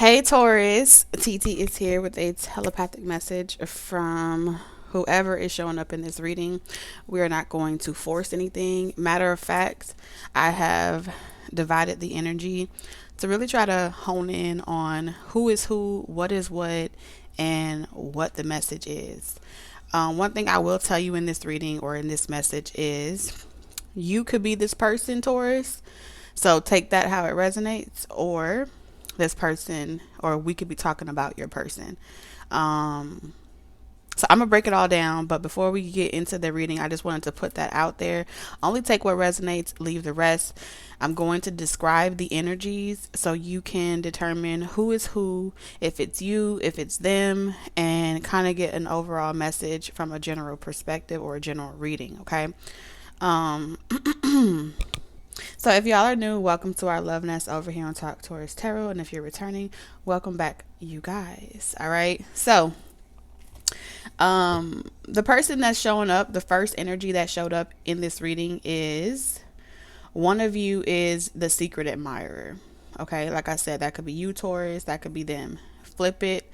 Hey Taurus, TT is here with a telepathic message from whoever is showing up in this reading. We are not going to force anything. Matter of fact, I have divided the energy to really try to hone in on who is who, what is what, and what the message is. One thing I will tell you in this reading or in this message is you could be this person, Taurus. So take that how it resonates, or this person, or we could be talking about your person. Um, so I'm gonna break it all down, but before we get into the reading, I just wanted to put that out there. Only take what resonates, leave the rest. I'm going to describe the energies so you can determine who is who, if it's you, if it's them, and kind of get an overall message from a general perspective or a general reading, okay? Um, So if y'all are new, welcome to our love nest over here on Talk Taurus Tarot. And if you're returning, welcome back, you guys. All right. So the person that's showing up, the first energy that showed up in this reading is one of you is the secret admirer. Okay. Like I said, that could be you, Taurus. That could be them. Flip it,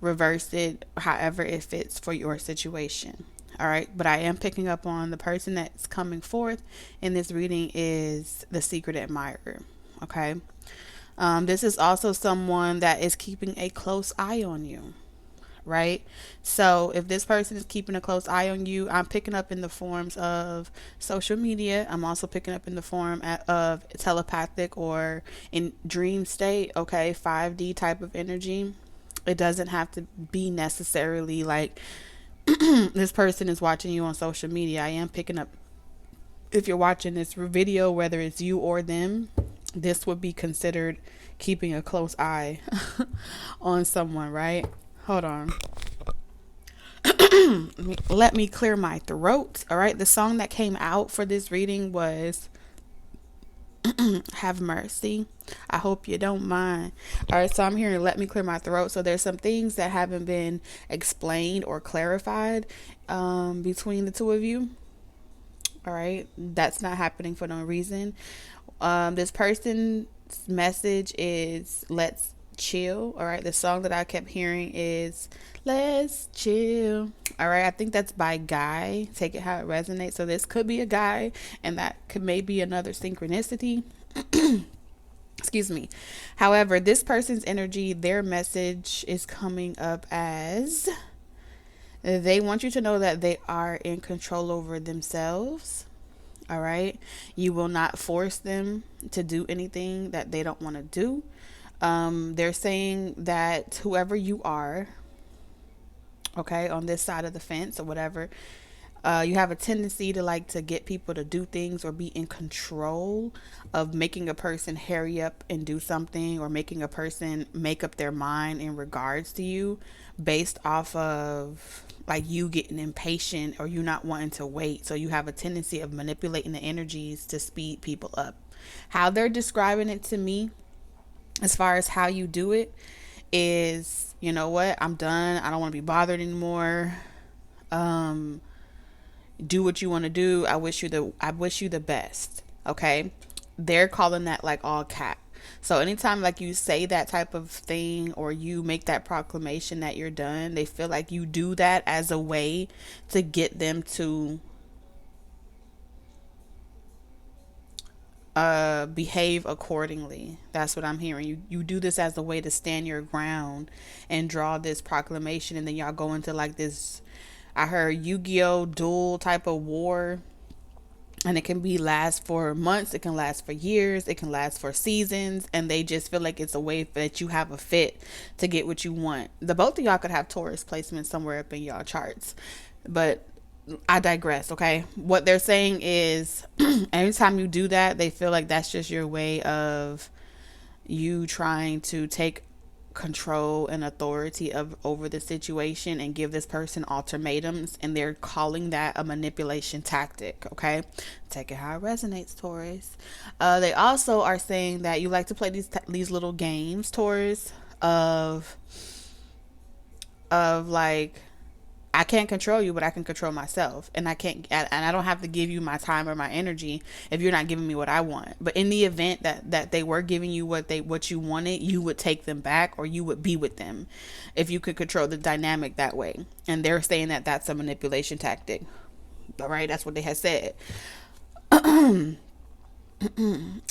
reverse it, however it fits for your situation. All right, but I am picking up on the person that's coming forth in this reading is the secret admirer. Okay, this is also someone that is keeping a close eye on you, right? So if this person is keeping a close eye on you, I'm picking up in the forms of social media. I'm also picking up in the form of telepathic or in dream state. Okay, 5D type of energy. It doesn't have to be necessarily like this person is watching you on social media. I am picking up if you're watching this video, whether it's you or them, this would be considered keeping a close eye on someone, right? Hold on. Let me clear my throat. All right. The song that came out for this reading was Have Mercy. I hope you don't mind. All right, so I'm hearing Let Me Clear My Throat. So there's some things that haven't been explained or clarified between the two of you. All right, that's not happening for no reason. This person's message is let's chill. All right, the song that I kept hearing is Let's Chill. All right, I think that's by Guy. Take it how it resonates. So this could be a guy, and that could maybe another synchronicity. Excuse me. However, this person's energy, their message is coming up as they want you to know that they are in control over themselves. All right. You will not force them to do anything that they don't want to do. They're saying that whoever you are, okay, on this side of the fence or whatever, you have a tendency to like to get people to do things or be in control of making a person hurry up and do something, or making a person make up their mind in regards to you based off of like you getting impatient or you not wanting to wait. So you have a tendency of manipulating the energies to speed people up. How they're describing it to me, as far as how you do it, is, you know what, I'm done. I don't want to be bothered anymore. Um, do what you want to do. I wish you the best. Okay. They're calling that like all cap. So anytime like you say that type of thing or you make that proclamation that you're done, they feel like you do that as a way to get them to behave accordingly. That's what I'm hearing. You do this as a way to stand your ground and draw this proclamation, and then y'all go into like this, I heard Yu-Gi-Oh duel type of war, and it can be last for months, it can last for years, it can last for seasons, and they just feel like it's a way that you have a fit to get what you want. The both of y'all could have Taurus placement somewhere up in y'all charts, but I digress. Okay, what they're saying is anytime you do that, they feel like that's just your way of you trying to take control and authority of over the situation and give this person ultimatums, and they're calling that a manipulation tactic. Okay, take it how it resonates, Taurus. They also are saying that you like to play these little games, Taurus, of like I can't control you, but I can control myself, and I don't have to give you my time or my energy if you're not giving me what I want. But in the event that they were giving you what you wanted, you would take them back, or you would be with them if you could control the dynamic that way. And they're saying that that's a manipulation tactic. All right, that's what they had said.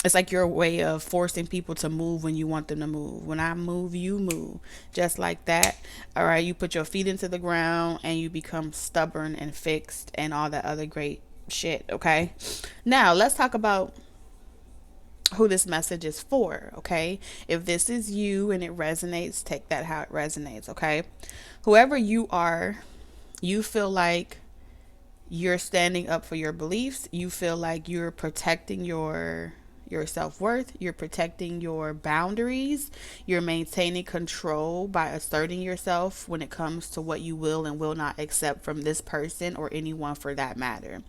It's like your way of forcing people to move when you want them to move. When I move, you move. Just like that. All right, you put your feet into the ground and you become stubborn and fixed and all that other great shit. Okay, now let's talk about who this message is for. Okay, if this is you and it resonates, take that how it resonates. Okay, whoever you are, you feel like you're standing up for your beliefs. You feel like you're protecting your self-worth, you're protecting your boundaries, you're maintaining control by asserting yourself when it comes to what you will and will not accept from this person or anyone for that matter.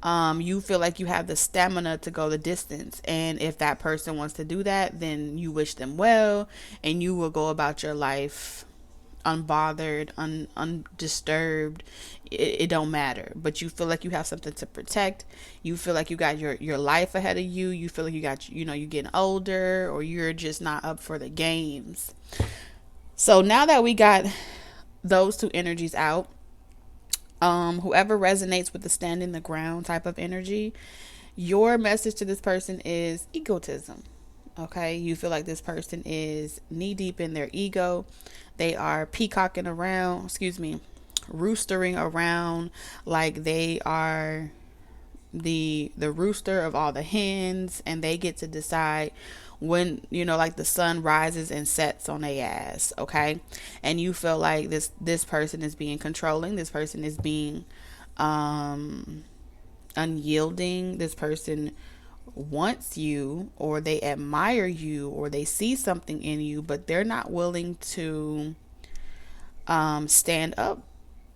You feel like you have the stamina to go the distance, and if that person wants to do that, then you wish them well, and you will go about your life unbothered, undisturbed. It don't matter, but you feel like you have something to protect. You feel like you got your life ahead of you. You feel like you got, you're getting older, or you're just not up for the games. So now that we got those two energies out, whoever resonates with the stand in the ground type of energy, your message to this person is egotism. Okay, you feel like this person is knee deep in their ego. They are peacocking around, roostering around like they are the rooster of all the hens, and they get to decide when, like the sun rises and sets on their ass. Okay, and you feel like this person is being controlling. This person is being unyielding. This person wants you, or they admire you, or they see something in you, but they're not willing to stand up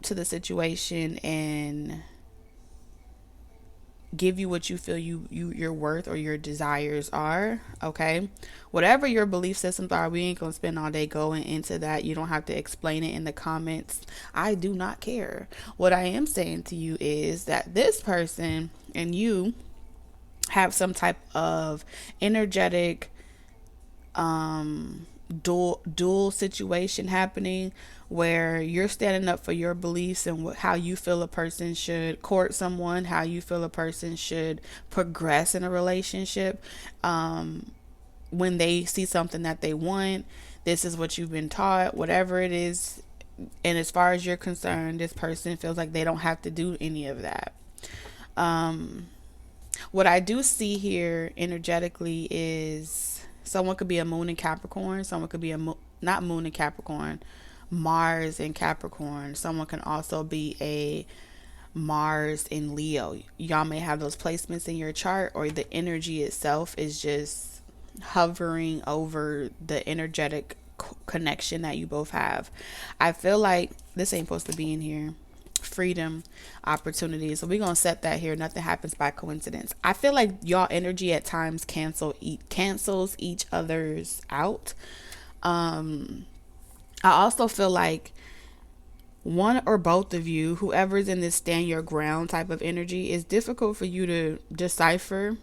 to the situation and give you what you feel your worth or your desires are. Okay, whatever your belief systems are, we ain't gonna spend all day going into that. You don't have to explain it in the comments. I do not care. What I am saying to you is that this person and you have some type of energetic dual situation happening, where you're standing up for your beliefs and how you feel a person should court someone, how you feel a person should progress in a relationship. When they see something that they want, this is what you've been taught, whatever it is. And as far as you're concerned, this person feels like they don't have to do any of that. What I do see here energetically is someone could be a moon in Capricorn. Someone could be not moon in Capricorn, Mars in Capricorn. Someone can also be a Mars in Leo. Y'all may have those placements in your chart, or the energy itself is just hovering over the energetic connection that you both have. I feel like this ain't supposed to be in here. Freedom, opportunities. So we're gonna set that here. Nothing happens by coincidence. I feel like y'all energy at times cancels each other's out. I also feel like one or both of you, whoever's in this stand your ground type of energy, is difficult for you to decipher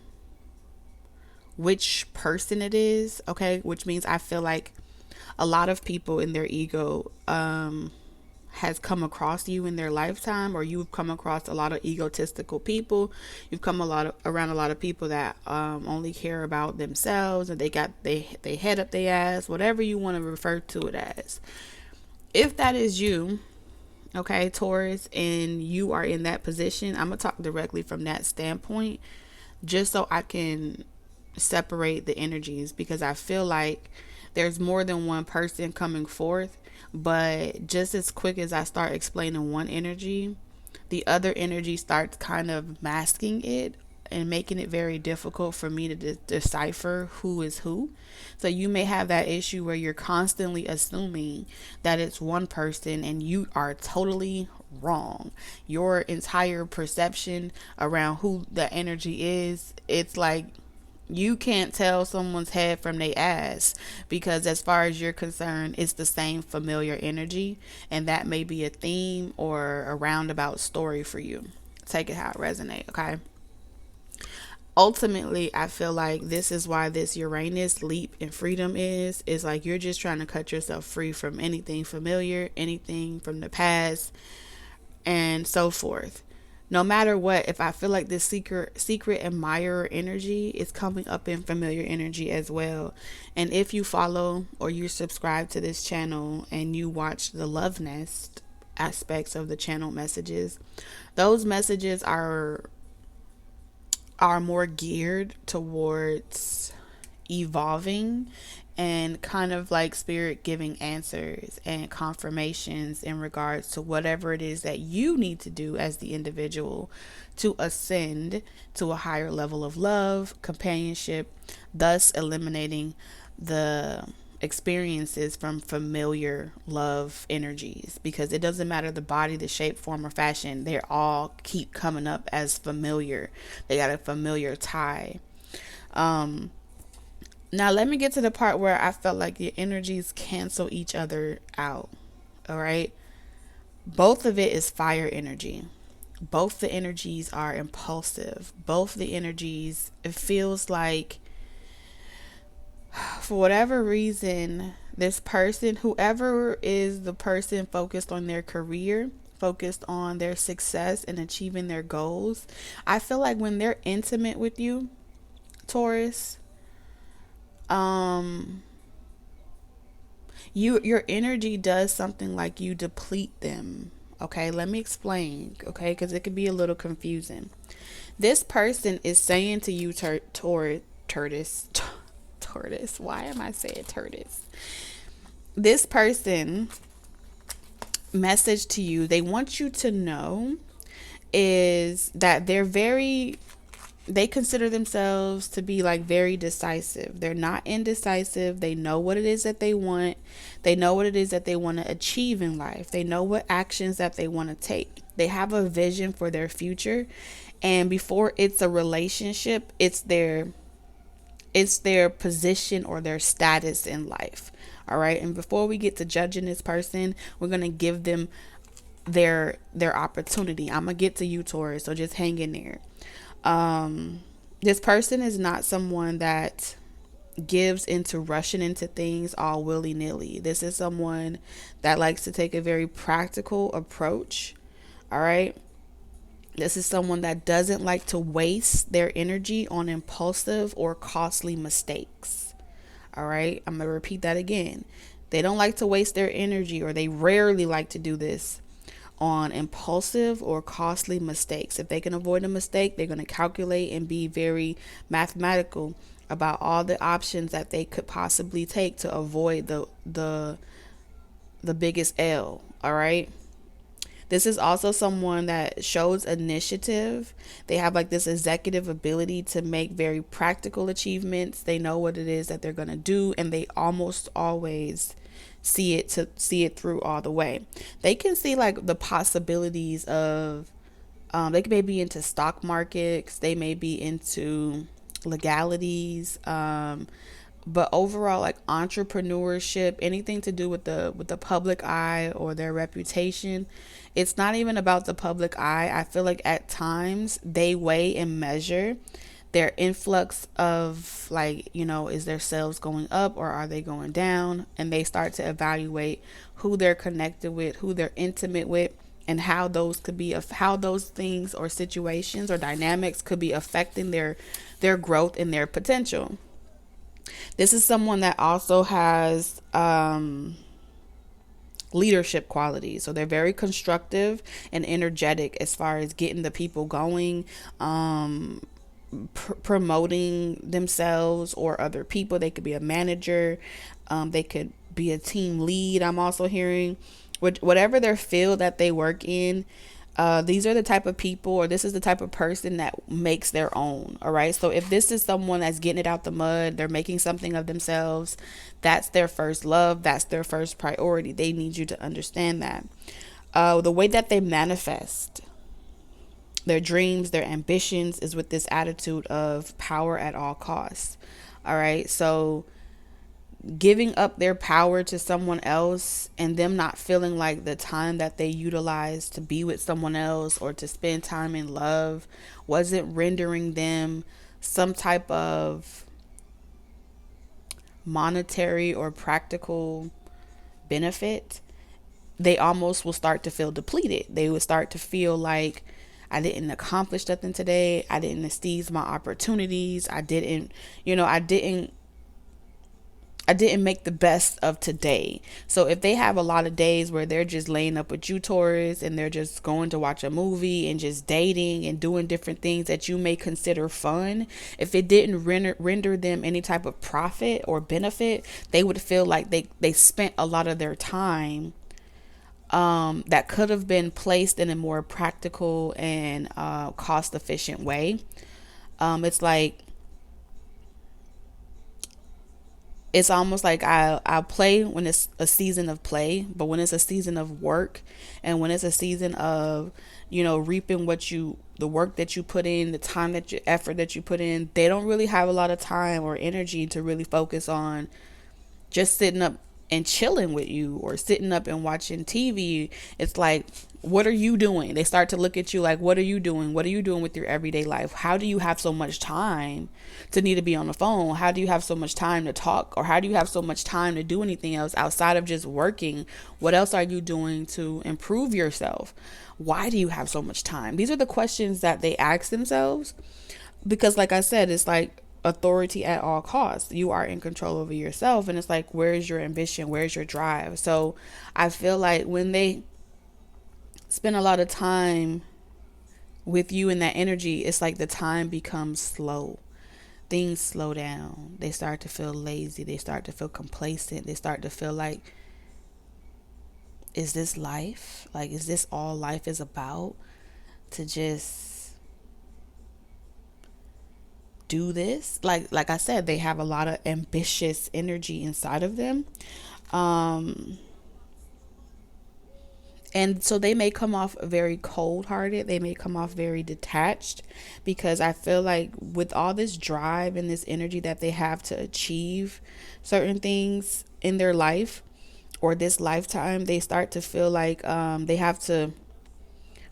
which person it is. Okay, which means I feel like a lot of people in their ego has come across you in their lifetime, or you've come across a lot of egotistical people. You've come around a lot of people that only care about themselves, and they head up their ass, whatever you want to refer to it as. If that is you, okay, Taurus, and you are in that position, I'm gonna talk directly from that standpoint, just so I can separate the energies, because I feel like there's more than one person coming forth. But just as quick as I start explaining one energy, the other energy starts kind of masking it and making it very difficult for me to decipher who is who. So you may have that issue where you're constantly assuming that it's one person, and you are totally wrong. Your entire perception around who the energy is, it's like You can't tell someone's head from their ass, because as far as you're concerned, it's the same familiar energy, and that may be a theme or a roundabout story for you. Take it how it resonates, okay? Ultimately, I feel like this is why this Uranus leap in freedom is like you're just trying to cut yourself free from anything familiar, anything from the past, and so forth. No matter what, if I feel like this secret admirer energy is coming up in familiar energy as well. And if you follow or you subscribe to this channel and you watch the love nest aspects of the channel messages, those messages are more geared towards evolving and kind of like spirit giving answers and confirmations in regards to whatever it is that you need to do as the individual to ascend to a higher level of love, companionship, thus eliminating the experiences from familiar love energies, because it doesn't matter the body, the shape, form, or fashion, they all keep coming up as familiar. They got a familiar tie. Now let me get to the part where I felt like the energies cancel each other out. All right. Both of it is fire energy. Both the energies are impulsive. Both the energies, it feels like for whatever reason, this person, whoever is the person focused on their career, focused on their success and achieving their goals, I feel like when they're intimate with you, Taurus, your energy does something like you deplete them. Okay, let me explain, okay, because it could be a little confusing. This person is saying to you, Tortoise, why am I saying tortoise? This person message to you, they want you to know is that they consider themselves to be like very decisive. They're not indecisive. They know what it is that they want. They know what it is that they want to achieve in life. They know what actions that they want to take. They have a vision for their future. And before it's a relationship, it's their position or their status in life. All right. And before we get to judging this person, we're going to give them their opportunity. I'm going to get to you, Taurus. So just hang in there. This person is not someone that gives into rushing into things all willy-nilly. This is someone that likes to take a very practical approach. All right. This is someone that doesn't like to waste their energy on impulsive or costly mistakes. All right. I'm going to repeat that again. They don't like to waste their energy, or they rarely like to do this on impulsive or costly mistakes. If they can avoid a mistake, they're going to calculate and be very mathematical about all the options that they could possibly take to avoid the biggest L. All right. This is also someone that shows initiative. They have like this executive ability to make very practical achievements. They know what it is that they're going to do, and they almost always see it through all the way. They can see like the possibilities of they may be into stock markets, they may be into legalities, but overall like entrepreneurship, anything to do with the public eye or their reputation. It's not even about the public eye. I feel like at times they weigh and measure their influx of like, is their sales going up or are they going down? And they start to evaluate who they're connected with, who they're intimate with, and how those things or situations or dynamics could be affecting their growth and their potential. This is someone that also has leadership qualities. So they're very constructive and energetic as far as getting the people going, promoting themselves or other people. They could be a manager. They could be a team lead. I'm also hearing whatever their field that they work in. These are the type of people, or this is the type of person that makes their own. All right. So if this is someone that's getting it out the mud, they're making something of themselves. That's their first love. That's their first priority. They need you to understand that. The way that they manifest Their dreams, their ambitions is with this attitude of power at all costs. All right. So giving up their power to someone else and them not feeling like the time that they utilized to be with someone else or to spend time in love wasn't rendering them some type of monetary or practical benefit, they almost will start to feel depleted. They would start to feel like, I didn't accomplish nothing today. I didn't seize my opportunities. I didn't make the best of today. So if they have a lot of days where they're just laying up with you, Taurus, and they're just going to watch a movie and just dating and doing different things that you may consider fun, if it didn't render them any type of profit or benefit, they would feel like they spent a lot of their time that could have been placed in a more practical and cost efficient way. It's like, it's almost like I'll play when it's a season of play, but when it's a season of work and when it's a season of, reaping the work that you put in, the time that effort that you put in, they don't really have a lot of time or energy to really focus on just sitting up and chilling with you or sitting up and watching TV. It's like, what are you doing? They start to look at you like, what are you doing? What are you doing with your everyday life? How do you have so much time to need to be on the phone? How do you have so much time to talk? Or how do you have so much time to do anything else outside of just working? What else are you doing to improve yourself? Why do you have so much time? These are the questions that they ask themselves because, like I said, it's like authority at all costs. You are in control over yourself, and it's like, where's your ambition? Where's your drive? So I feel like when they spend a lot of time with you in that energy, it's like the time becomes slow. Things slow down. They start to feel lazy. They start to feel complacent. They start to feel like, is this life? Like, is this all life is about? To just do this? Like I said, they have a lot of ambitious energy inside of them. Um, and so they may come off very cold hearted. They may come off very detached because I feel like with all this drive and this energy that they have to achieve certain things in their life or this lifetime, they start to feel like they have to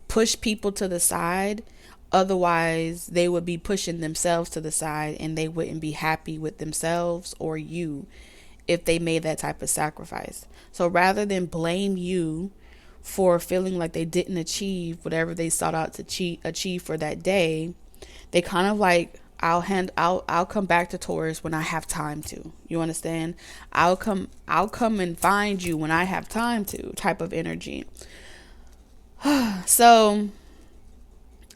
push people to the side. Otherwise, they would be pushing themselves to the side and they wouldn't be happy with themselves or you if they made that type of sacrifice. So rather than blame you for feeling like they didn't achieve whatever they sought out to achieve for that day, they kind of like, I'll come back to Taurus when I have time to. You understand? I'll come and find you when I have time to type of energy. So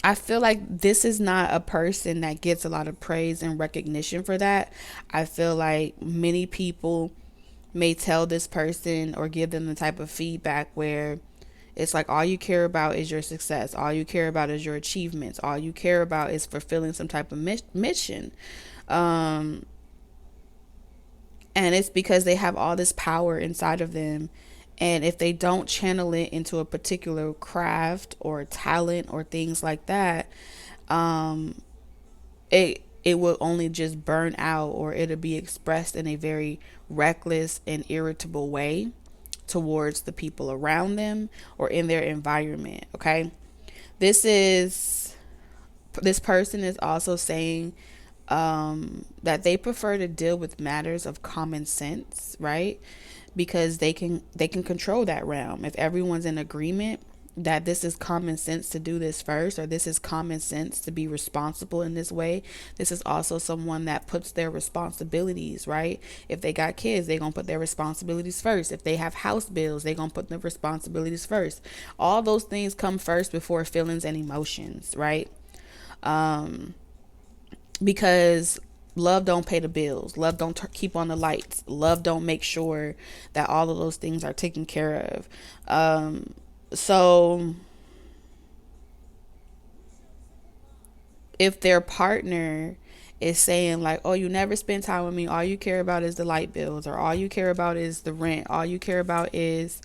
I feel like this is not a person that gets a lot of praise and recognition for that. I feel like many people may tell this person or give them the type of feedback where it's like, all you care about is your success. All you care about is your achievements. All you care about is fulfilling some type of mission. And it's because they have all this power inside of them. And if they don't channel it into a particular craft or talent or things like that, it will only just burn out, or it'll be expressed in a very reckless and irritable way towards the people around them or in their environment. Okay. This person is also saying that they prefer to deal with matters of common sense, right? Because they can control that realm. If everyone's in agreement that this is common sense to do this first, or this is common sense to be responsible in this way, this is also someone that puts their responsibilities, right? If they got kids, they're gonna put their responsibilities first. If they have house bills, they're gonna put their responsibilities first. All those things come first before feelings and emotions, right? Because love don't pay the bills. Love don't keep on the lights. Love don't make sure that all of those things are taken care of. So if their partner is saying like, oh, you never spend time with me, all you care about is the light bills, or all you care about is the rent, all you care about is,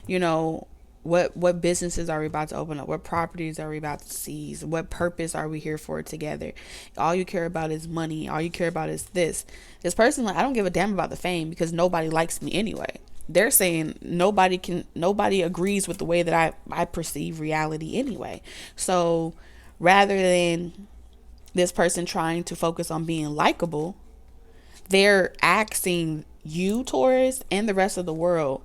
you know, What businesses are we about to open up? What properties are we about to seize? What purpose are we here for together? All you care about is money. All you care about is this. This person, like, I don't give a damn about the fame because nobody likes me anyway. They're saying nobody agrees with the way that I perceive reality anyway. So rather than this person trying to focus on being likable, they're asking you, Taurus, and the rest of the world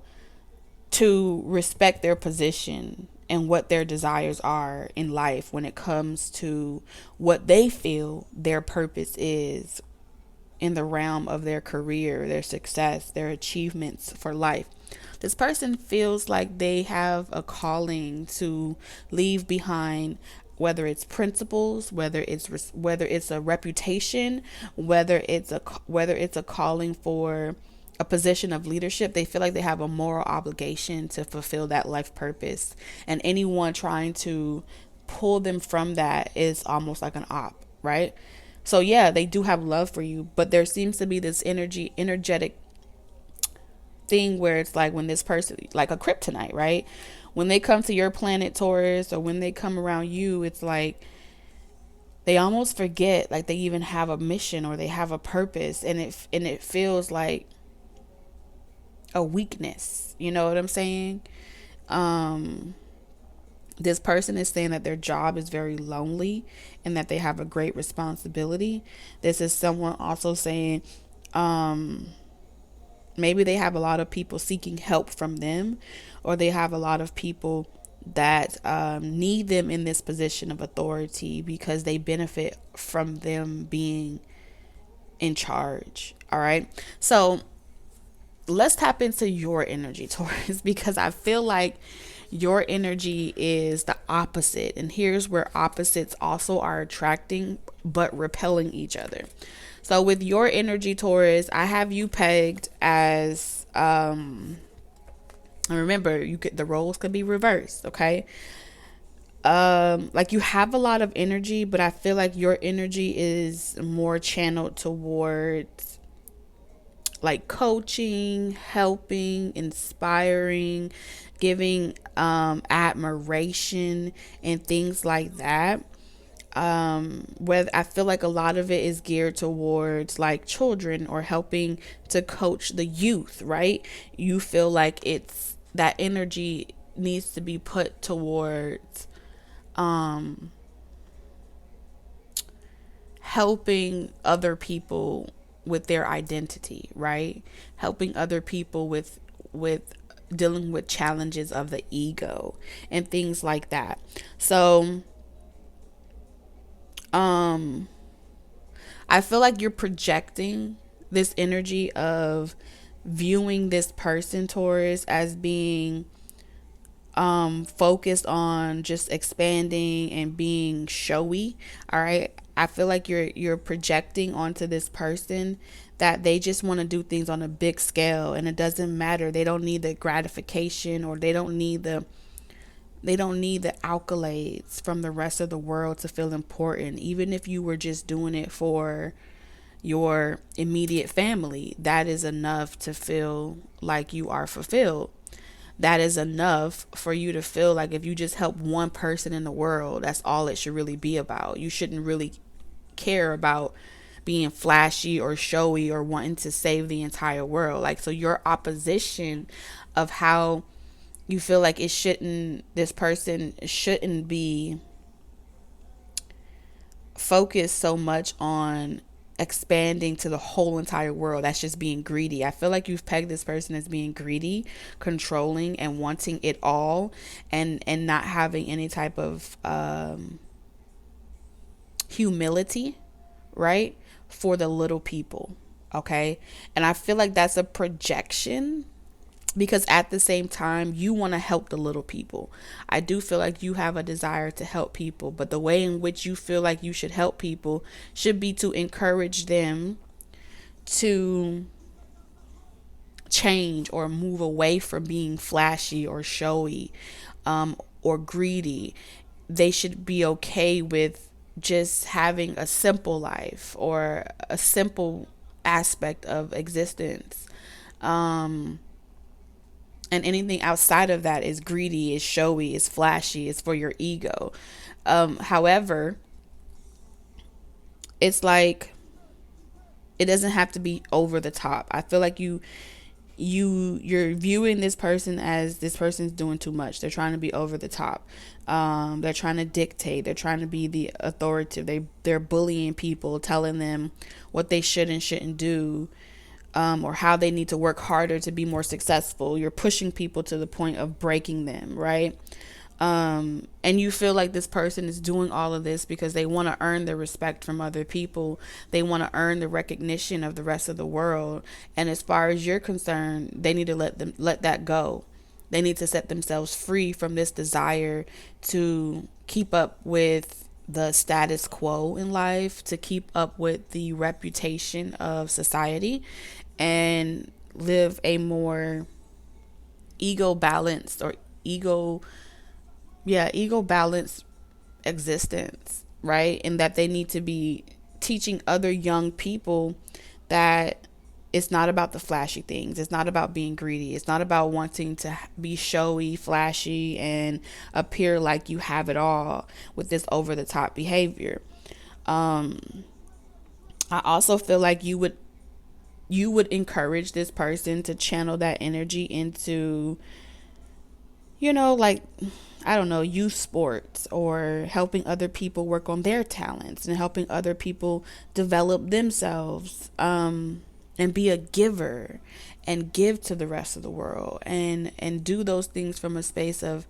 to respect their position and what their desires are in life when it comes to what they feel their purpose is in the realm of their career, their success, their achievements for life. This person feels like they have a calling to leave behind, whether it's principles, whether it's a reputation, whether it's a calling for a position of leadership. They feel like they have a moral obligation to fulfill that life purpose, and anyone trying to pull them from that is almost like an op, right? So yeah, they do have love for you, but there seems to be this energetic thing where it's like when this person, like a kryptonite, right? When they come to your planet, Taurus, or when they come around you, it's like they almost forget like they even have a mission or they have a purpose, and it feels like a weakness. You know what I'm saying? This person is saying that their job is very lonely and that they have a great responsibility. This is someone also saying maybe they have a lot of people seeking help from them, or they have a lot of people that need them in this position of authority because they benefit from them being in charge. All right. So let's tap into your energy, Taurus, because I feel like your energy is the opposite. And here's where opposites also are attracting but repelling each other. So with your energy, Taurus, I have you pegged as remember, the roles could be reversed, okay? Like you have a lot of energy, but I feel like your energy is more channeled towards like coaching, helping, inspiring, giving admiration and things like that. Whether I feel like a lot of it is geared towards like children or helping to coach the youth, right? You feel like it's that energy needs to be put towards helping other people with their identity, right? Helping other people with dealing with challenges of the ego and things like that. So I feel like you're projecting this energy of viewing this person, Taurus, as being focused on just expanding and being showy. All right. I feel like you're projecting onto this person that they just want to do things on a big scale, and it doesn't matter. They don't need the gratification, or they don't need the accolades from the rest of the world to feel important. Even if you were just doing it for your immediate family, that is enough to feel like you are fulfilled. That is enough for you to feel like if you just help one person in the world, that's all it should really be about. You shouldn't really care about being flashy or showy or wanting to save the entire world. Like, so your opposition of how you feel like this person shouldn't be focused so much on expanding to the whole entire world. That's just being greedy. I feel like you've pegged this person as being greedy, controlling, and wanting it all, and not having any type of humility, right, for the little people. Okay. And I feel like that's a projection, because at the same time you want to help the little people. I do feel like you have a desire to help people, but the way in which you feel like you should help people should be to encourage them to change or move away from being flashy or showy, or greedy. They should be okay with just having a simple life or a simple aspect of existence. And anything outside of that is greedy, is showy, is flashy, is for your ego. However, it's like it doesn't have to be over the top. I feel like you're viewing this person as this person's doing too much. They're trying to be over the top. They're trying to dictate. They're trying to be the authoritative. They're bullying people, telling them what they should and shouldn't do, or how they need to work harder to be more successful. You're pushing people to the point of breaking them, right? And you feel like this person is doing all of this because they want to earn the respect from other people. They want to earn the recognition of the rest of the world. And as far as you're concerned, they need to let that go. They need to set themselves free from this desire to keep up with the status quo in life, to keep up with the reputation of society, and live a more ego balanced or ego balanced existence, right? And that they need to be teaching other young people that it's not about the flashy things. It's not about being greedy. It's not about wanting to be showy, flashy, and appear like you have it all with this over the top behavior. I also feel like you would encourage this person to channel that energy into, like, I don't know, youth sports, or helping other people work on their talents and helping other people develop themselves, and be a giver and give to the rest of the world, and do those things from a space of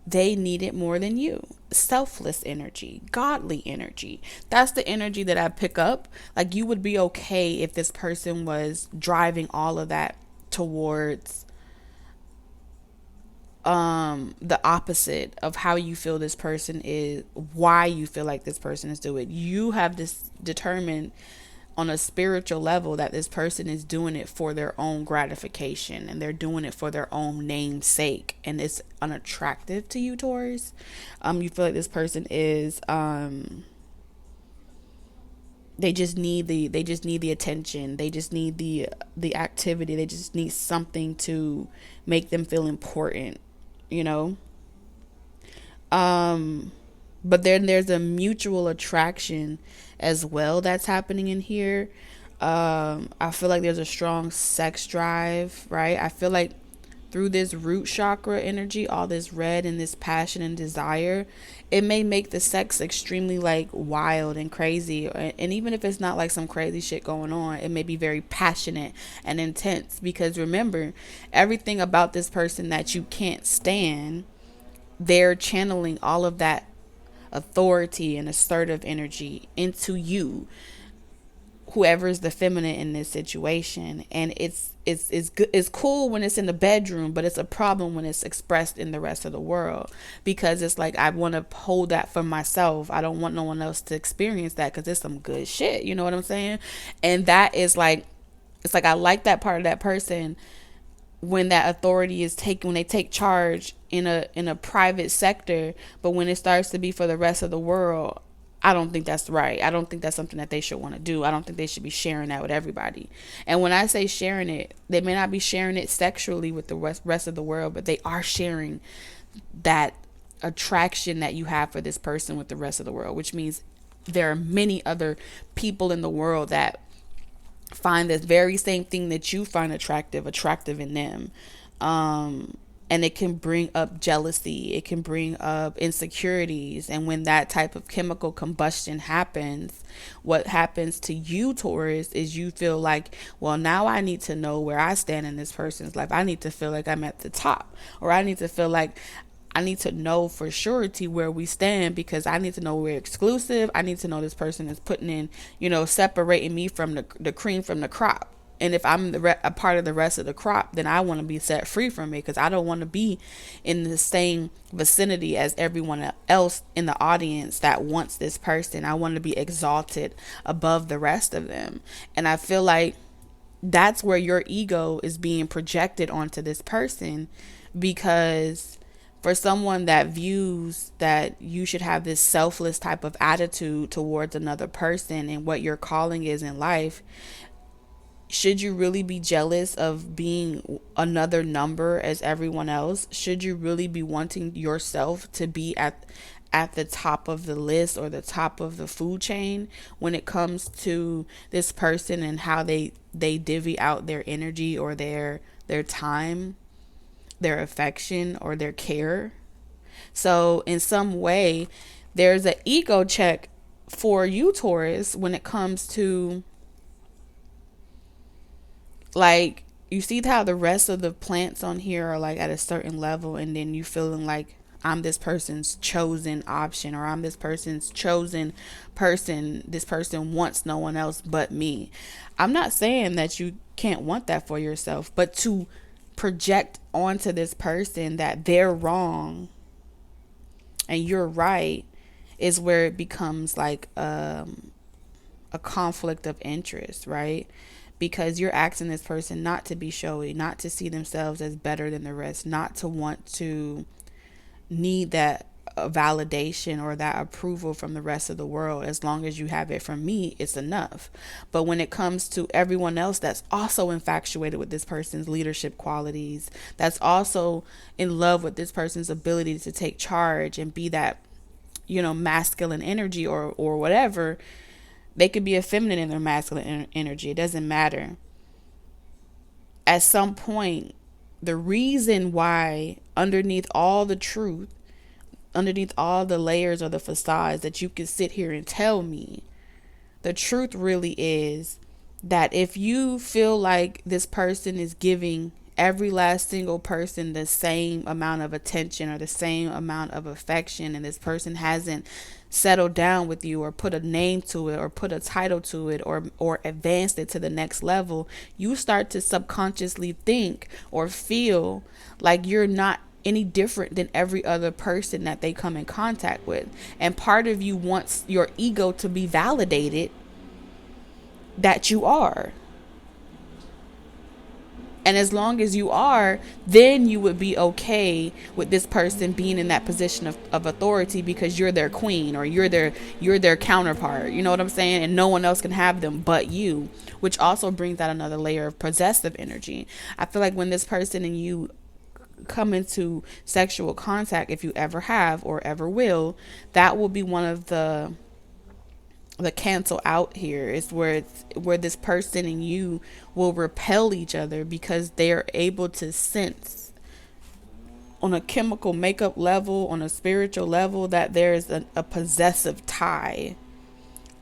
they need it more than you. Selfless energy, godly energy. That's the energy that I pick up. Like, you would be okay if this person was driving all of that towards the opposite of how you feel this person is, why you feel like this person is doing it. You have this determined on a spiritual level that this person is doing it for their own gratification, and they're doing it for their own name's sake, and it's unattractive to you, Taurus. You feel like this person is they just need the attention, they just need the activity, they just need something to make them feel important, you know. But then there's a mutual attraction as well that's happening in here. I feel like there's a strong sex drive, right? I feel like through this root chakra energy, all this red and this passion and desire, it may make the sex extremely like wild and crazy. And even if it's not like some crazy shit going on, it may be very passionate and intense, because remember, everything about this person that you can't stand, they're channeling all of that authority and assertive energy into you, whoever's the feminine in this situation. And it's good, it's cool when it's in the bedroom, but it's a problem when it's expressed in the rest of the world, because it's like, I want to hold that for myself. I don't want no one else to experience that, because it's some good shit, you know what I'm saying? And that is like, it's like, I like that part of that person when that authority is taken, when they take charge in a private sector, but when it starts to be for the rest of the world, I don't think that's right. I don't think that's something that they should want to do. I don't think they should be sharing that with everybody. And when I say sharing it, they may not be sharing it sexually with the rest of the world, but they are sharing that attraction that you have for this person with the rest of the world, which means there are many other people in the world that find this very same thing that you find attractive in them. And it can bring up jealousy, it can bring up insecurities. And when that type of chemical combustion happens, what happens to you, Taurus, is you feel like, well, now I need to know where I stand in this person's life. I need to feel like I'm at the top, or I need to feel like I need to know for surety where we stand, because I need to know we're exclusive. I need to know this person is putting in, separating me from the cream from the crop. And if I'm a part of the rest of the crop, then I want to be set free from it, because I don't want to be in the same vicinity as everyone else in the audience that wants this person. I want to be exalted above the rest of them. And I feel like that's where your ego is being projected onto this person, because for someone that views that you should have this selfless type of attitude towards another person and what your calling is in life, Should you really be jealous of being another number as everyone else? Should you really be wanting yourself to be at the top of the list or the top of the food chain when it comes to this person and how they divvy out their energy or their time, their affection, or their care? So in some way, there's an ego check for you, Taurus, when it comes to, like, you see how the rest of the plants on here are like at a certain level, and then you feeling like, I'm this person's chosen option, or I'm this person's chosen person. This person wants no one else but me. I'm not saying that you can't want that for yourself, but to project onto this person that they're wrong and you're right is where it becomes like a conflict of interest, right? Because you're asking this person not to be showy, not to see themselves as better than the rest, not to want to need that validation or that approval from the rest of the world. As long as you have it from me, it's enough. But when it comes to everyone else that's also infatuated with this person's leadership qualities, that's also in love with this person's ability to take charge and be that, masculine energy or whatever. They could be a feminine in their masculine energy. It doesn't matter. At some point, the reason why underneath all the truth, underneath all the layers or the facades that you can sit here and tell me, the truth really is that if you feel like this person is giving every last single person the same amount of attention or the same amount of affection, and this person hasn't settled down with you or put a name to it or put a title to it or advanced it to the next level, you start to subconsciously think or feel like you're not any different than every other person that they come in contact with. And part of you wants your ego to be validated that you are. And as long as you are, then you would be okay with this person being in that position of authority because you're their queen or you're their counterpart. You know what I'm saying? And no one else can have them but you, which also brings out another layer of possessive energy. I feel like when this person and you come into sexual contact, if you ever have or ever will, that will be one of the cancel out here is where this person and you will repel each other because they're able to sense on a chemical makeup level, on a spiritual level, that there's a possessive tie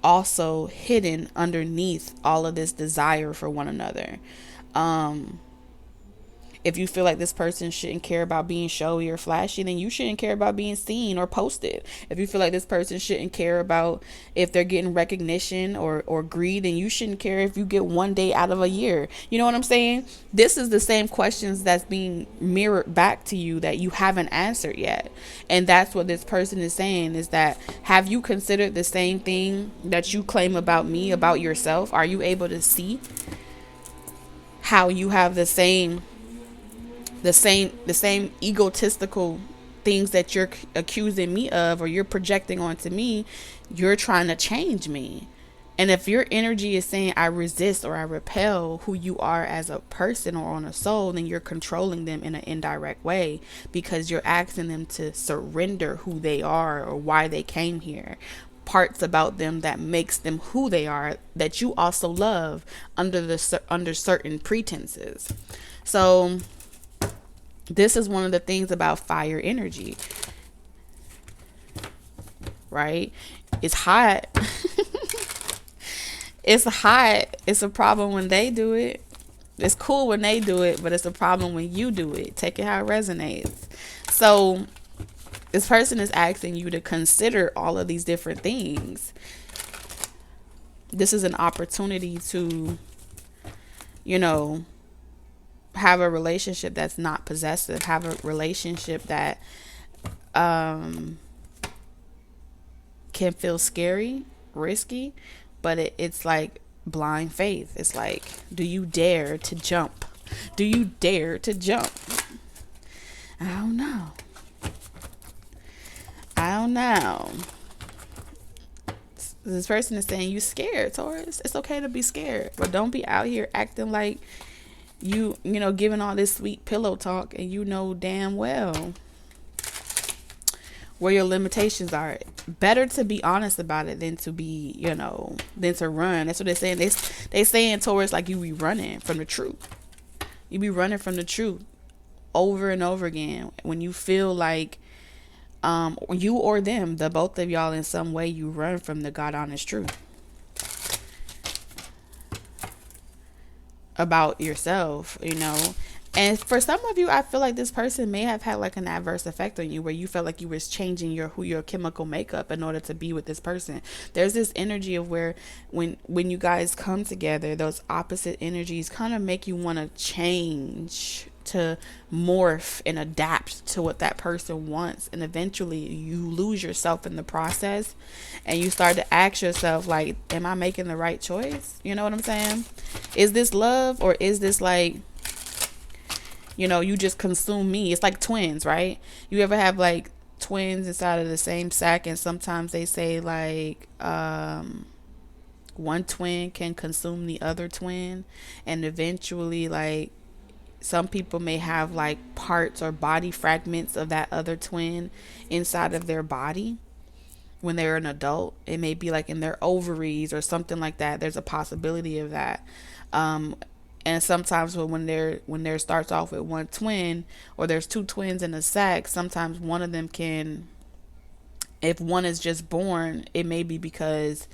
also hidden underneath all of this desire for one another. If you feel like this person shouldn't care about being showy or flashy, then you shouldn't care about being seen or posted. If you feel like this person shouldn't care about if they're getting recognition or greed, then you shouldn't care if you get one day out of a year. You know what I'm saying? This is the same questions that's being mirrored back to you that you haven't answered yet. And that's what this person is saying, is that, have you considered the same thing that you claim about me, about yourself? Are you able to see how you have the same egotistical things that you're accusing me of or you're projecting onto me? You're trying to change me. And if your energy is saying I resist or I repel who you are as a person or on a soul, then you're controlling them in an indirect way because you're asking them to surrender who they are or why they came here. Parts about them that makes them who they are that you also love under certain pretenses. So this is one of the things about fire energy, right? It's hot. It's hot. It's a problem when they do it. It's cool when they do it, but it's a problem when you do it. Take it how it resonates. So this person is asking you to consider all of these different things. This is an opportunity to, have a relationship that's not possessive, have a relationship that can feel scary, risky, but it's like blind faith. It's like, do you dare to jump? Do you dare to jump? I don't know. This person is saying you scared, Taurus. It's okay to be scared, but don't be out here acting like you know, giving all this sweet pillow talk, and you know damn well where your limitations are. Better to be honest about it than to be, you know, than to run. That's what they're saying. They saying Taurus like you be running from the truth. You be running from the truth over and over again when you feel like you or them, the both of y'all, in some way you run from the God honest truth about yourself, you know. And for some of you, I feel like this person may have had like an adverse effect on you, where you felt like you was changing your chemical makeup in order to be with this person. There's this energy of where when you guys come together, those opposite energies kind of make you want to change, to morph and adapt to what that person wants, and eventually you lose yourself in the process, and you start to ask yourself like, am I making the right choice? You know what I'm saying? Is this love, or is this like, you know, you just consume me? It's like twins, right? You ever have like twins inside of the same sack, and sometimes they say like one twin can consume the other twin, and eventually like some people may have like parts or body fragments of that other twin inside of their body when they're an adult. It may be like in their ovaries or something like that. There's a possibility of that. And sometimes when there starts off with one twin, or there's two twins in a sack, sometimes one of them can, if one is just born, it may be because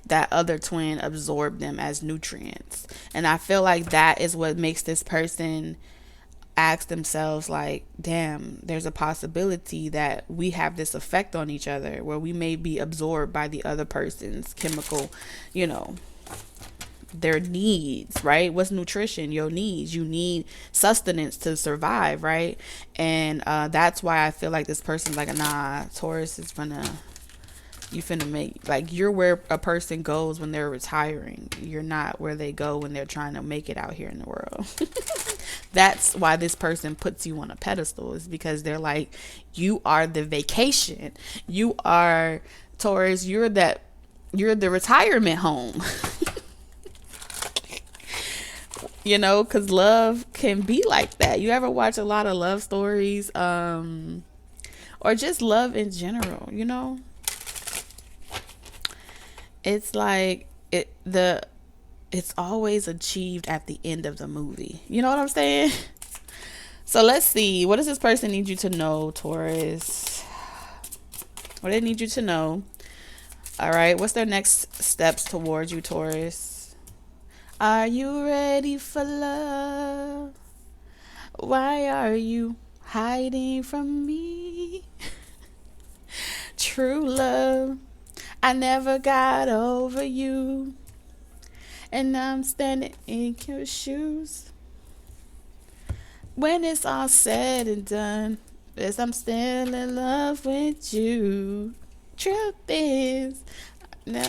that other twin absorbed them as nutrients. And I feel like that is what makes this person ask themselves like, damn, there's a possibility that we have this effect on each other, where we may be absorbed by the other person's chemical, you know, their needs, right? What's nutrition? Your needs. You need sustenance to survive, right? And that's why I feel like this person's like, nah, Taurus is you finna make, like, you're where a person goes when they're retiring. You're not where they go when they're trying to make it out here in the world. That's why this person puts you on a pedestal, is because they're like, you are the vacation. You are, Taurus, you're the retirement home. You know, because love can be like that. You ever watch a lot of love stories, or just love in general, you know? It's like it's always achieved at the end of the movie. You know what I'm saying? So let's see. What does this person need you to know, Taurus? What do they need you to know? All right. What's their next steps towards you, Taurus? Are you ready for love? Why are you hiding from me? True love, I never got over you, and I'm standing in your shoes. When it's all said and done, yes, I'm still in love with you. Truth is, all right,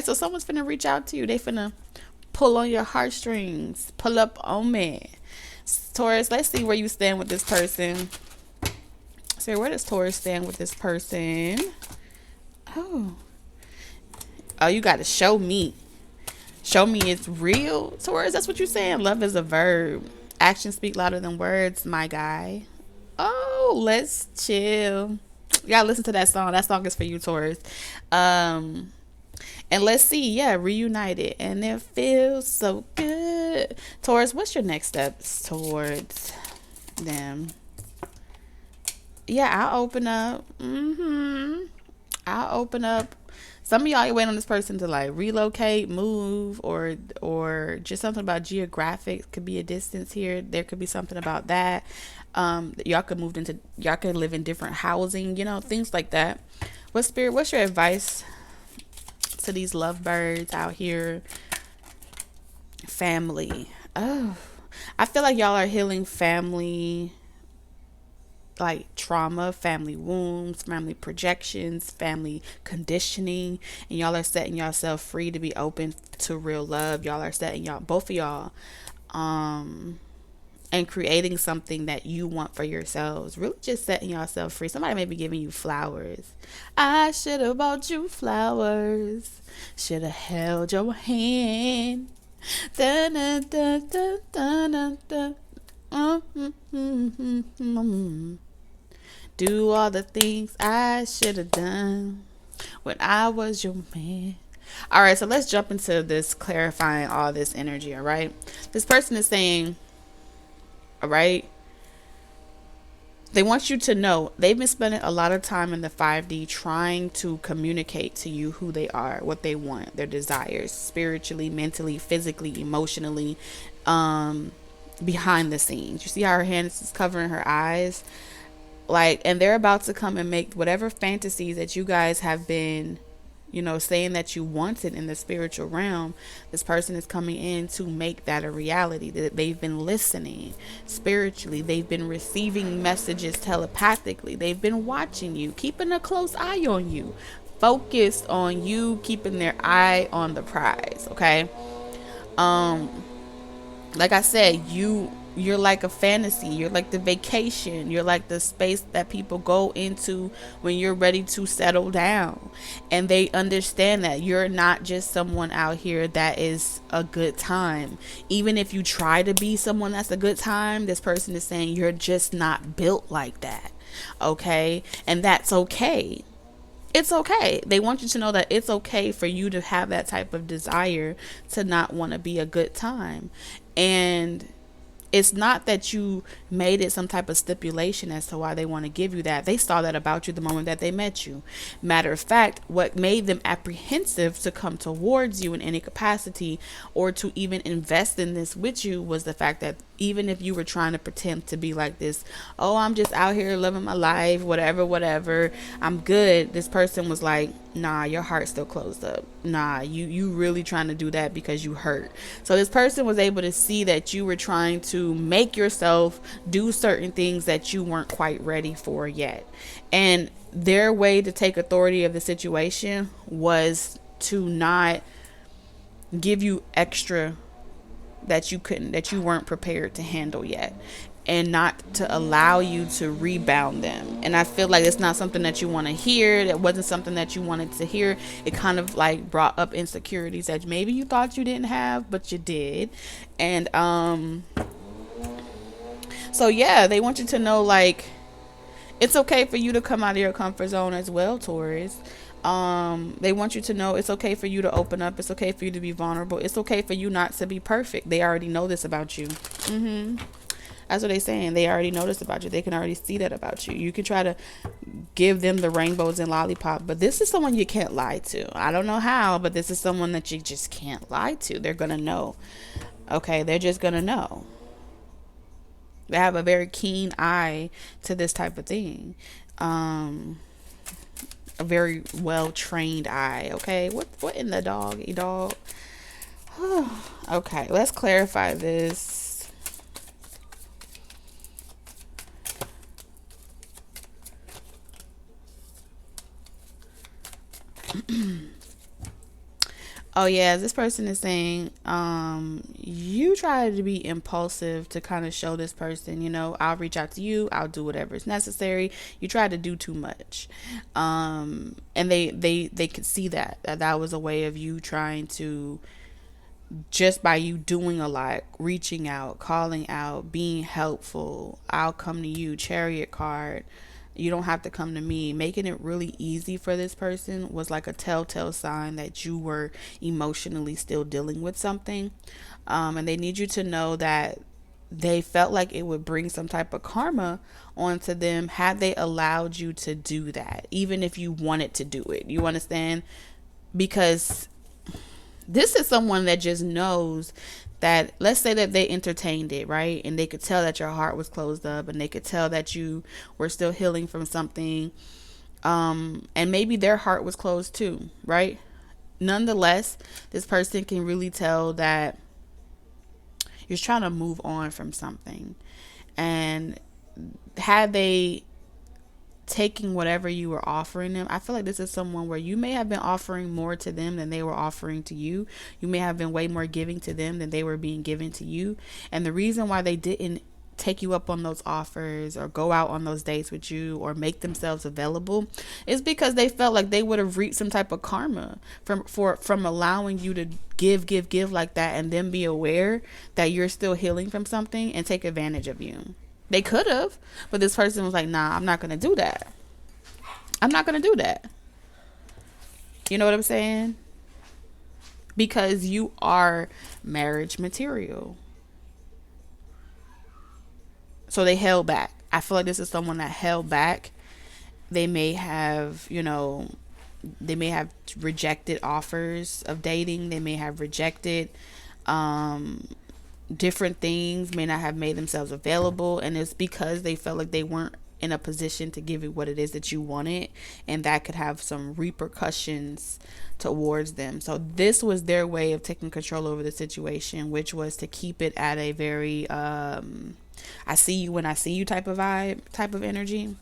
so someone's finna reach out to you. They finna pull on your heartstrings, pull up on me. Taurus, let's see where you stand with this person. So where does Taurus stand with this person? Oh, you gotta show me it's real, Taurus. That's what you're saying. Love is a verb. Actions speak louder than words, my guy. Oh, let's chill. You gotta listen to that song. That song is for you, Taurus. And let's see, yeah, reunited, and it feels so good. Taurus, what's your next steps towards them? Yeah, I'll open up. I'll open up. Some of y'all are waiting on this person to like relocate, move, or just something about geographic. Could be a distance here. There could be something about that. Y'all could live in different housing, you know, things like that. What's your advice to these lovebirds out here? Family. Oh, I feel like y'all are healing family, like trauma, family wounds, family projections, family conditioning, and y'all are setting yourself free to be open to real love. Y'all are setting both of y'all and creating something that you want for yourselves. Really just setting yourself free. Somebody may be giving you flowers. I should have bought you flowers. Should have held your hand. Da, da, da, da, da, da, da. Do all the things I should have done when I was your man. All right, so let's jump into this, clarifying all this energy. All right, this person is saying, all right, they want you to know they've been spending a lot of time in the 5D trying to communicate to you who they are, what they want, their desires, spiritually, mentally, physically, emotionally, behind the scenes. You see how her hand is covering her eyes? Like, and they're about to come and make whatever fantasies that you guys have been, saying that you wanted in the spiritual realm. This person is coming in to make that a reality. That they've been listening spiritually, they've been receiving messages telepathically, they've been watching you, keeping a close eye on you, focused on you, keeping their eye on the prize. Okay. Like I said, you're like a fantasy. You're like the vacation. You're like the space that people go into when you're ready to settle down. And they understand that you're not just someone out here that is a good time. Even if you try to be someone that's a good time, this person is saying you're just not built like that. Okay? And that's okay. It's okay. They want you to know that it's okay for you to have that type of desire to not want to be a good time. And it's not that you made it some type of stipulation as to why they want to give you that. They saw that about you the moment that they met you. Matter of fact, what made them apprehensive to come towards you in any capacity or to even invest in this with you was the fact that even if you were trying to pretend to be like this, oh, I'm just out here living my life, whatever, I'm good. This person was like, nah, your heart's still closed up. Nah, you really trying to do that because you hurt. So this person was able to see that you were trying to make yourself do certain things that you weren't quite ready for yet. And their way to take authority of the situation was to not give you extra that you weren't prepared to handle yet, and not to allow you to rebound them. And I feel like it's not something that you want to hear. That wasn't something that you wanted to hear. It kind of like brought up insecurities that maybe you thought you didn't have, but you did. And so yeah, they want you to know, like, it's okay for you to come out of your comfort zone as well, Taurus. They want you to know it's okay for you to open up. It's okay for you to be vulnerable. It's okay for you not to be perfect. They already know this about you. That's what they're saying. They already know this about you. They can already see that about you. You can try to give them the rainbows and lollipop, but this is someone you can't lie to. I don't know how, but this is someone that you just can't lie to. They're gonna know. Okay, they're just gonna know. They have a very keen eye to this type of thing. A very well trained eye. Okay, what in the dog? Okay, let's clarify this. Oh yeah, this person is saying you try to be impulsive to kind of show this person, I'll reach out to you, I'll do whatever is necessary. You try to do too much, and they could see that was a way of you trying to, just by you doing a lot, reaching out, calling out, being helpful. I'll come to you, chariot card. You don't have to come to me. Making it really easy for this person was like a telltale sign that you were emotionally still dealing with something. And they need you to know that they felt like it would bring some type of karma onto them had they allowed you to do that, even if you wanted to do it. You understand? Because this is someone that just knows that, let's say that they entertained it, right? And they could tell that your heart was closed up, and they could tell that you were still healing from something. And maybe their heart was closed too, right? Nonetheless, this person can really tell that you're trying to move on from something. And had they taking whatever you were offering them, I feel like this is someone where you may have been offering more to them than they were offering to you. You may have been way more giving to them than they were being given to you. And the reason why they didn't take you up on those offers or go out on those dates with you or make themselves available is because they felt like they would have reaped some type of karma from allowing you to give like that, and then be aware that you're still healing from something and take advantage of you. They could have, but this person was like, nah, I'm not going to do that. I'm not going to do that. You know what I'm saying? Because you are marriage material. So they held back. I feel like this is someone that held back. They may have, they may have rejected offers of dating. They may have rejected different things, may not have made themselves available. And it's because they felt like they weren't in a position to give you what it is that you wanted. And that could have some repercussions towards them. So this was their way of taking control over the situation, which was to keep it at a very I see you when I see you type of vibe, type of energy.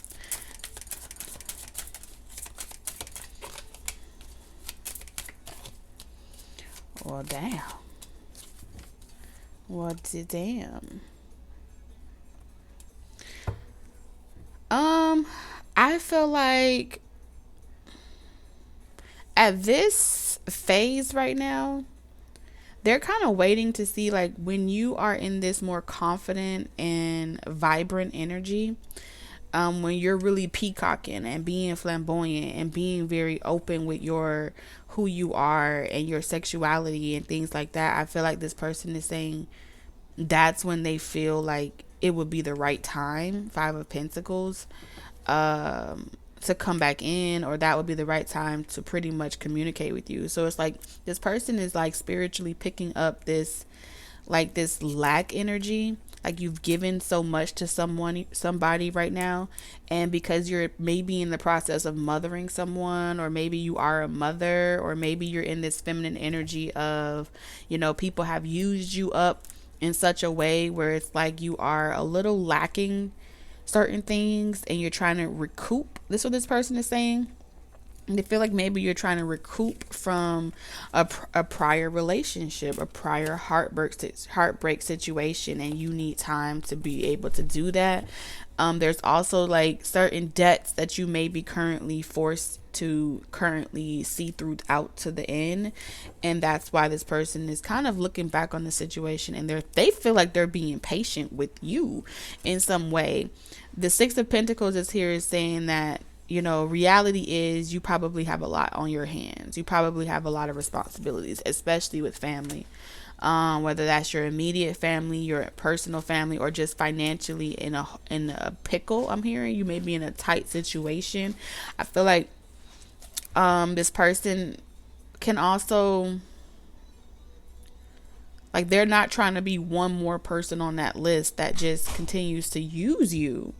Well, damn. Damn. I feel like at this phase right now, they're kind of waiting to see, like, when you are in this more confident and vibrant energy, when you're really peacocking and being flamboyant and being very open with your who you are and your sexuality and things like that. I feel like this person is saying that's when they feel like it would be the right time, 5 of Pentacles, to come back in, or that would be the right time to pretty much communicate with you. So it's like this person is like spiritually picking up this, like, this lack energy, like you've given so much to somebody right now, and because you're maybe in the process of mothering someone, or maybe you are a mother, or maybe you're in this feminine energy of, people have used you up in such a way where it's like you are a little lacking certain things and you're trying to recoup. This is what this person is saying. They feel like maybe you're trying to recoup from a prior relationship, a prior heartbreak situation, and you need time to be able to do that. There's also like certain debts that you may be currently forced to see through out to the end, and that's why this person is kind of looking back on the situation, and they feel like they're being patient with you in some way. The 6 of Pentacles is here is saying that, reality is you probably have a lot on your hands. You probably have a lot of responsibilities, especially with family. Whether that's your immediate family, your personal family, or just financially in a pickle. I'm hearing you may be in a tight situation. I feel like this person can also, like, they're not trying to be one more person on that list that just continues to use you.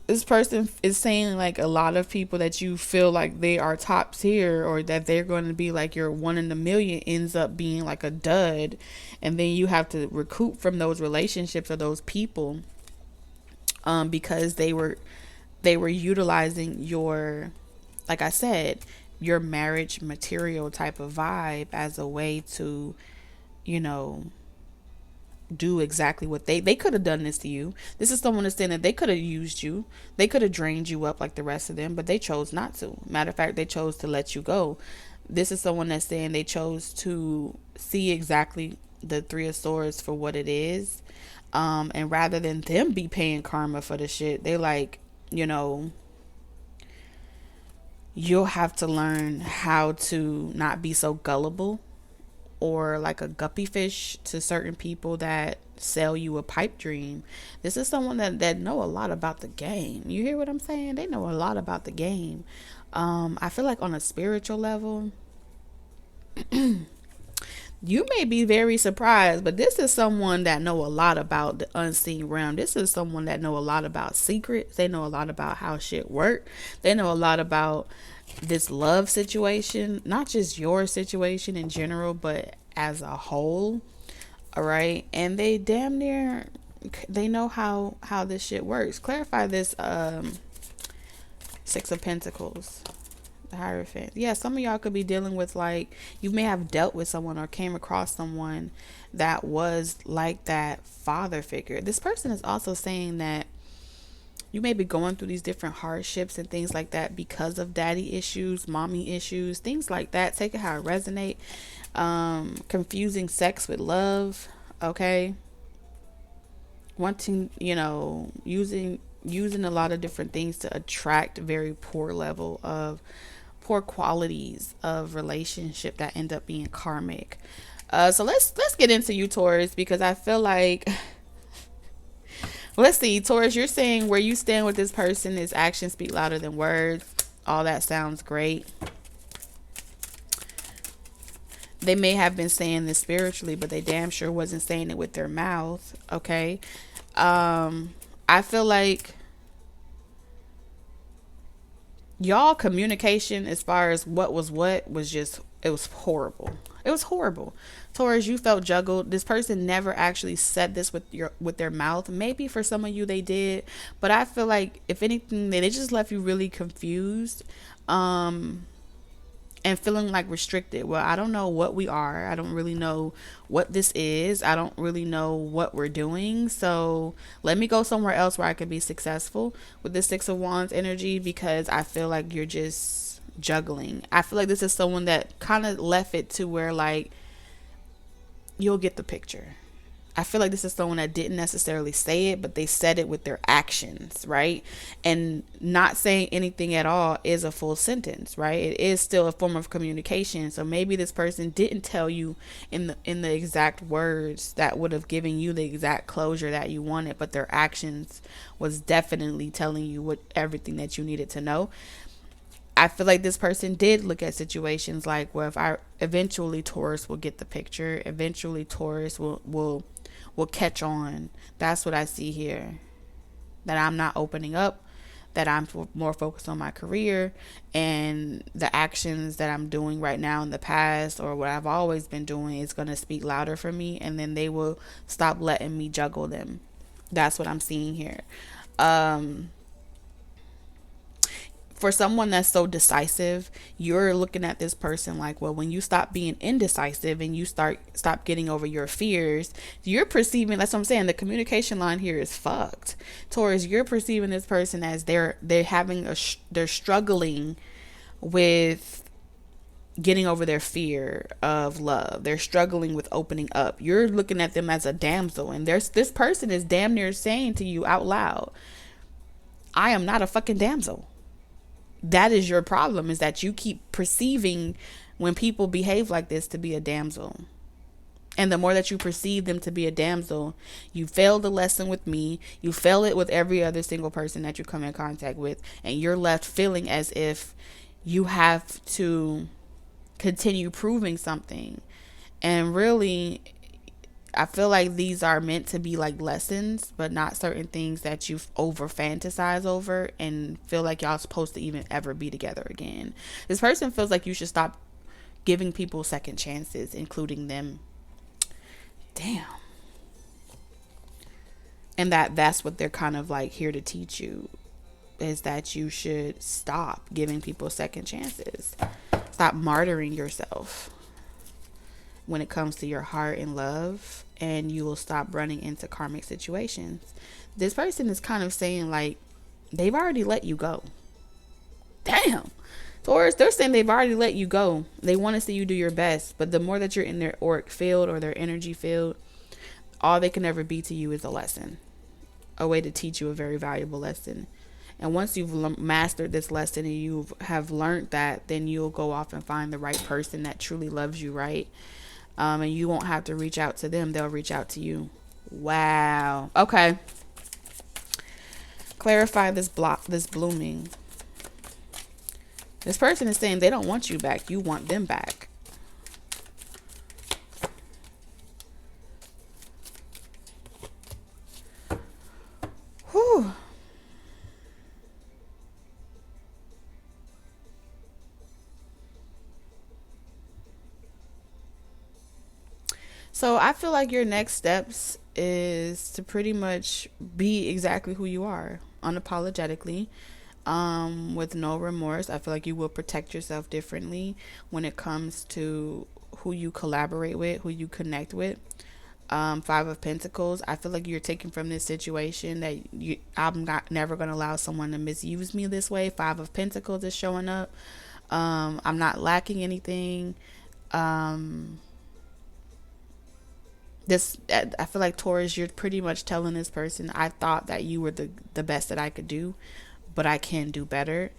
This person is saying like a lot of people that you feel like they are top tier, or that they're going to be like your one in a million, ends up being like a dud, and then you have to recoup from those relationships or those people, because they were utilizing your, like I said, your marriage material type of vibe as a way to, do exactly what they could have done this to you. This is someone that's saying that they could have used you. They could have drained you up like the rest of them, but they chose not to. Matter of fact, they chose to let you go. This is someone that's saying they chose to see exactly the 3 of Swords for what it is. And rather than them be paying karma for the shit, they like, you'll have to learn how to not be so gullible, or like a guppy fish to certain people that sell you a pipe dream. This is someone that know a lot about the game. You hear what I'm saying? They know a lot about the game. I feel like on a spiritual level, you may be very surprised, but this is someone that know a lot about the unseen realm. This is someone that know a lot about secrets. They know a lot about how shit work. They know a lot about this love situation, not just your situation in general, but as a whole. All right. And they damn near, they know how this shit works. Clarify this 6 of Pentacles. The Hierophant. Yeah, some of y'all could be dealing with, like, you may have dealt with someone or came across someone that was like that father figure. This person is also saying that you may be going through these different hardships and things like that because of daddy issues, mommy issues, things like that. Take it how it resonate. Confusing sex with love. Okay. Wanting, using a lot of different things to attract very poor qualities of relationship that end up being karmic. So let's get into you, Taurus, because I feel like let's see, Taurus, you're saying where you stand with this person is actions speak louder than words. All that sounds great. They may have been saying this spiritually, but they damn sure wasn't saying it with their mouth. Okay. I feel like y'all communication as far as what was just, it was horrible. It was horrible. Taurus, you felt juggled. This person never actually said this with their mouth. Maybe for some of you they did, but I feel like if anything, they just left you really confused. And feeling like restricted. Well, I don't know what we are. I don't really know what this is. I don't really know what we're doing. So let me go somewhere else where I can be successful with this Six of Wands energy, because I feel like you're just juggling. I feel like this is someone that kind of left it to where, like, you'll get the picture. I feel like this is someone that didn't necessarily say it, but they said it with their actions, right? And not saying anything at all is a full sentence, right? It is still a form of communication. So maybe this person didn't tell you in the exact words that would have given you the exact closure that you wanted, but their actions was definitely telling you what everything that you needed to know. I feel like this person did look at situations like, well, if I eventually Taurus will get the picture, eventually Taurus will catch on. That's what I see here. That I'm not opening up, that I'm more focused on my career and the actions that I'm doing right now in the past, or what I've always been doing, is going to speak louder for me, and then they will stop letting me juggle them. That's what I'm seeing here. For someone that's so decisive, you're looking at this person like, well, when you stop being indecisive and you stop getting over your fears, you're perceiving, that's what I'm saying, the communication line here is fucked. Taurus, you're perceiving this person as they're struggling with getting over their fear of love. They're struggling with opening up. You're looking at them as a damsel, and this person is damn near saying to you out loud, I am not a fucking damsel. That is your problem, is that you keep perceiving when people behave like this to be a damsel. And the more that you perceive them to be a damsel, you fail the lesson with me, you fail it with every other single person that you come in contact with, and you're left feeling as if you have to continue proving something. And really, I feel like these are meant to be like lessons, but not certain things that you over fantasize over and feel like y'all supposed to even ever be together again. This person feels like you should stop giving people second chances, including them. Damn. And that's what they're kind of like here to teach you, is that you should stop giving people second chances. Stop martyring yourself when it comes to your heart and love, and you will stop running into karmic situations. This person is kind of saying like, they've already let you go. Damn. Taurus, they're saying they've already let you go. They want to see you do your best, but the more that you're in their auric field or their energy field, all they can ever be to you is a lesson, a way to teach you a very valuable lesson. And once you've mastered this lesson and you have learned that, then you'll go off and find the right person that truly loves you, right? And you won't have to reach out to them. They'll reach out to you. Wow. Okay. Clarify this blooming. This person is saying they don't want you back. You want them back. Whew. So I feel like your next steps is to pretty much be exactly who you are, unapologetically. with no remorse. I feel like you will protect yourself differently when it comes to who you collaborate with, who you connect with. Five of Pentacles. I feel like you're taking from this situation that I'm not never gonna allow someone to misuse me this way. Five of Pentacles is showing up. I'm not lacking anything. Um, this I feel like Taurus, you're pretty much telling this person, I thought that you were the best that I could do, but I can do better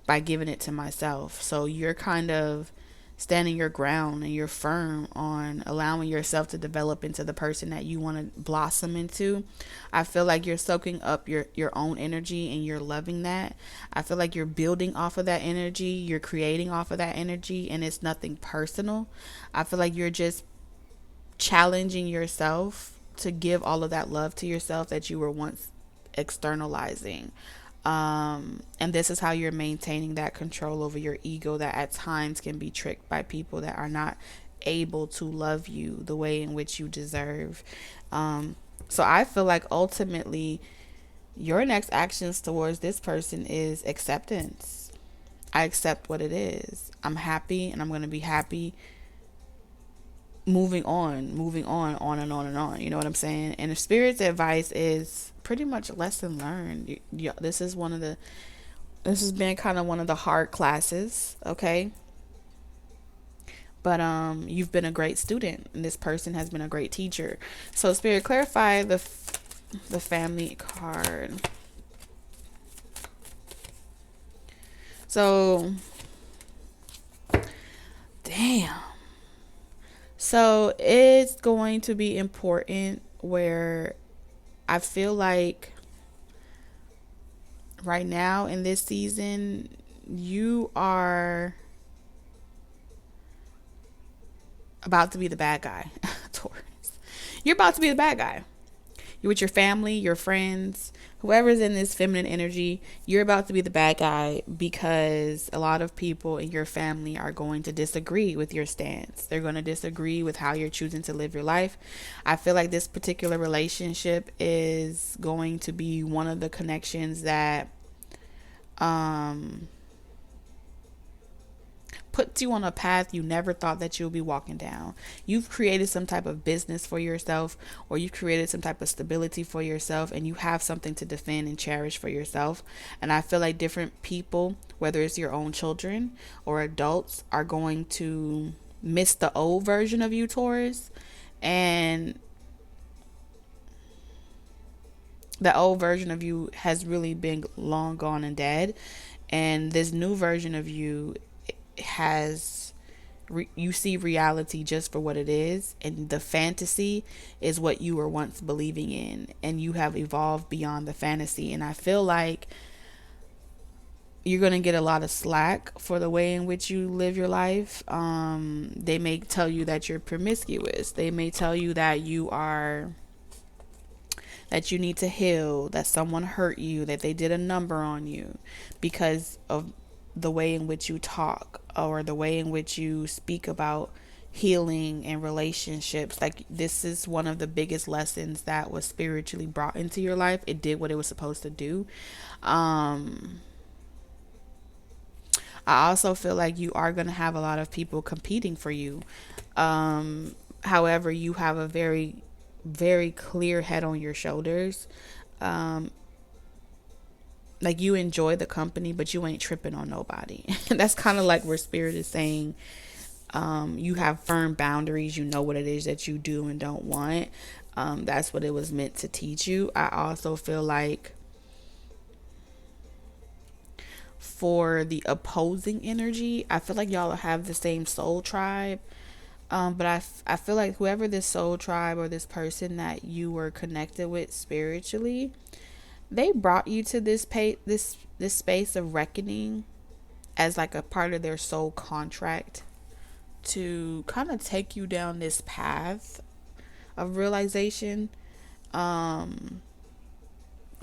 by giving it to myself. So you're kind of standing your ground and you're firm on allowing yourself to develop into the person that you want to blossom into. I feel like you're soaking up your own energy and you're loving that. I feel like you're building off of that energy, you're creating off of that energy, and it's nothing personal. I feel like you're just challenging yourself to give all of that love to yourself that you were once externalizing. And this is how you're maintaining that control over your ego that at times can be tricked by people that are not able to love you the way in which you deserve. So I feel like ultimately your next actions towards this person is acceptance. I accept what it is. I'm happy and I'm going to be happy moving on and on and on. You know what I'm saying? And the spirit's advice is pretty much lesson learned. This is this has been kind of one of the hard classes, okay? But you've been a great student, and this person has been a great teacher. So spirit, clarify the family card. So, damn. So it's going to be important where I feel like right now in this season, you are about to be the bad guy, Taurus. You're about to be the bad guy. You're with your family, your friends, whoever's in this feminine energy, you're about to be the bad guy because a lot of people in your family are going to disagree with your stance. They're going to disagree with how you're choosing to live your life. I feel like this particular relationship is going to be one of the connections that puts you on a path you never thought that you'll be walking down. You've created some type of business for yourself, or you've created some type of stability for yourself, and you have something to defend and cherish for yourself. And I feel like different people, whether it's your own children or adults, are going to miss the old version of you, Taurus. And the old version of you has really been long gone and dead. And this new version of you has you see reality just for what it is, and the fantasy is what you were once believing in, and you have evolved beyond the fantasy. And I feel like you're going to get a lot of slack for the way in which you live your life. They may tell you that you're promiscuous. They may tell you that that you need to heal, that someone hurt you, that they did a number on you because of the way in which you talk or the way in which you speak about healing and relationships. Like, this is one of the biggest lessons that was spiritually brought into your life. It did what it was supposed to do. I also feel like you are going to have a lot of people competing for you. However, you have a very, very clear head on your shoulders. Like, you enjoy the company, but you ain't tripping on nobody. That's kind of like where spirit is saying, you have firm boundaries. You know what it is that you do and don't want. That's what it was meant to teach you. I also feel like for the opposing energy, I feel like y'all have the same soul tribe. But I feel like whoever this soul tribe or this person that you were connected with spiritually, they brought you to this space of reckoning as like a part of their soul contract to kind of take you down this path of realization,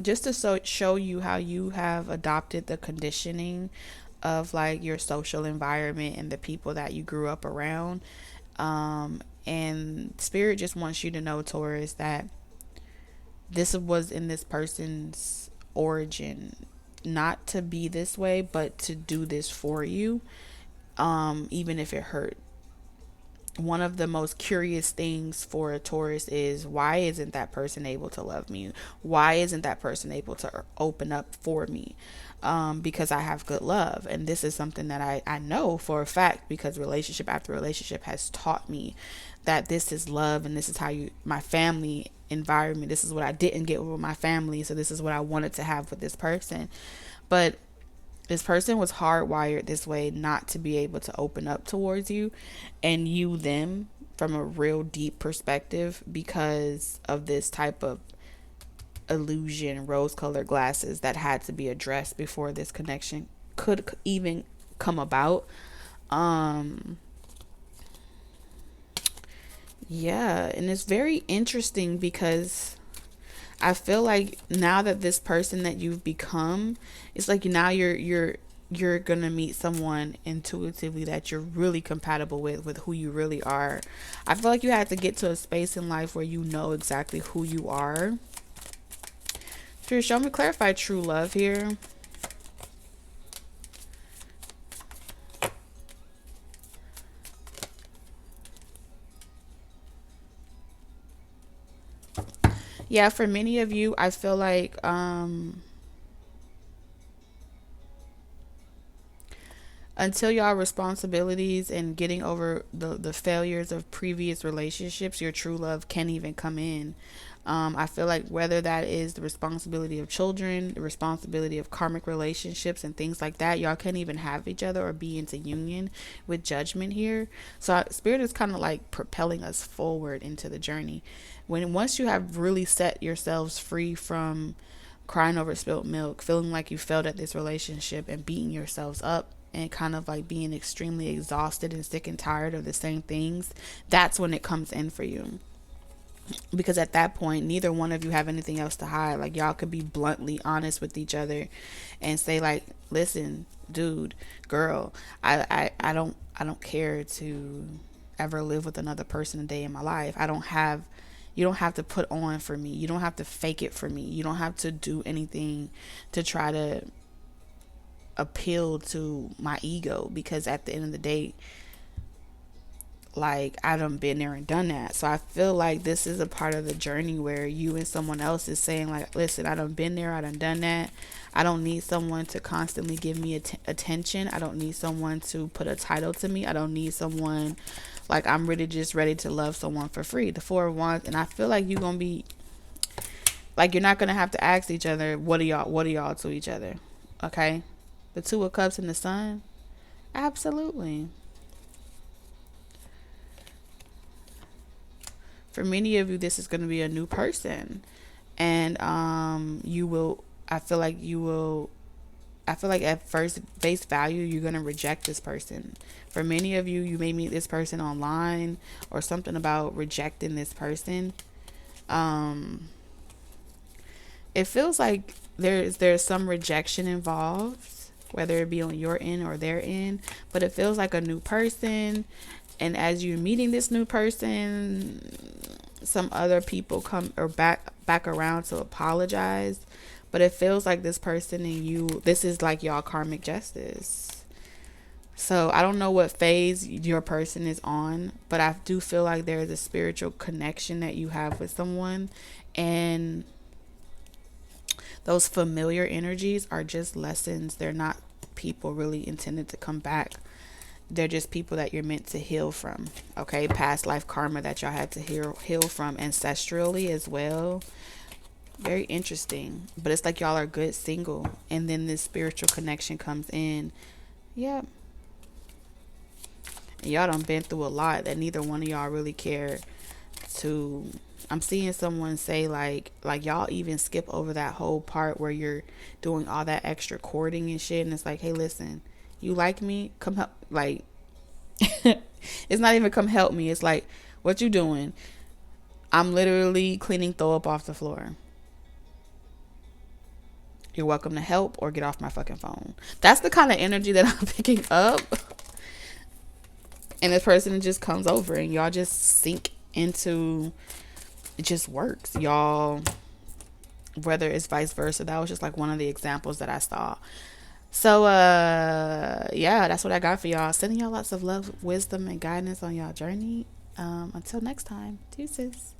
just to show you how you have adopted the conditioning of like your social environment and the people that you grew up around. And spirit just wants you to know, Taurus, that this was in this person's origin. not to be this way, but to do this for you, even if it hurt. One of the most curious things for a Taurus is, why isn't that person able to love me? Why isn't that person able to open up for me? Because I have good love. And this is something that I know for a fact, because relationship after relationship has taught me that this is love, and this is how my family environment, this is what I didn't get with my family, so this is what I wanted to have with this person. But this person was hardwired this way, not to be able to open up towards you and you them from a real deep perspective, because of this type of illusion, rose colored glasses, that had to be addressed before this connection could even come about. Yeah, and it's very interesting because I feel like now that this person that you've become, it's like now you're gonna meet someone intuitively that you're really compatible with who you really are. I feel like you had to get to a space in life where you know exactly who you are. Sure, show me, clarify true love here. Yeah, for many of you, I feel like until y'all responsibilities and getting over the failures of previous relationships, your true love can't even come in. I feel like whether that is the responsibility of children, the responsibility of karmic relationships and things like that, y'all can't even have each other or be into union with judgment here. So Spirit is kind of like propelling us forward into the journey. Once you have really set yourselves free from crying over spilt milk, feeling like you failed at this relationship and beating yourselves up, and kind of like being extremely exhausted and sick and tired of the same things, that's when it comes in for you. Because at that point, neither one of you have anything else to hide. Like, y'all could be bluntly honest with each other and say like, listen, dude, girl, I don't care to ever live with another person a day in my life. You don't have to put on for me. You don't have to fake it for me. You don't have to do anything to try to appeal to my ego, because at the end of the day, like, I done been there and done that. So I feel like this is a part of the journey where you and someone else is saying like, listen, I done been there, I done that. I don't need someone to constantly give me attention. I don't need someone to put a title to me. I don't need someone, like, I'm really just ready to love someone for free. The Four of Wands. And I feel like you're gonna be like, you're not gonna have to ask each other, what are y'all to each other. Okay, the Two of Cups and the Sun, absolutely. For many of you, this is going to be a new person, and you will. I feel like at first base value, you're going to reject this person. For many of you, you may meet this person online or something about rejecting this person. It feels like there's some rejection involved, whether it be on your end or their end, but it feels like a new person. And as you're meeting this new person, some other people come or back around to apologize. But it feels like this person and you, this is like y'all karmic justice. So I don't know what phase your person is on, but I do feel like there is a spiritual connection that you have with someone, and those familiar energies are just lessons. They're not people really intended to come back. They're just people that you're meant to heal from. Okay, past life karma that y'all had to heal from ancestrally as well. Very interesting. But it's like y'all are good single, and then this spiritual connection comes in. Yep. And y'all done been through a lot that neither one of y'all really care to. I'm seeing someone say like y'all even skip over that whole part where you're doing all that extra courting and shit, and it's like, hey, listen, you like me? Come help. Like, it's not even come help me. It's like, what you doing? I'm literally cleaning throw up off the floor. You're welcome to help or get off my fucking phone. That's the kind of energy that I'm picking up. And this person just comes over and y'all just sink into, it just works. Y'all whether it's vice versa. That was just like one of the examples that I saw. So yeah, that's what I got for y'all. Sending y'all lots of love, wisdom, and guidance on y'all journey. Until next time, deuces.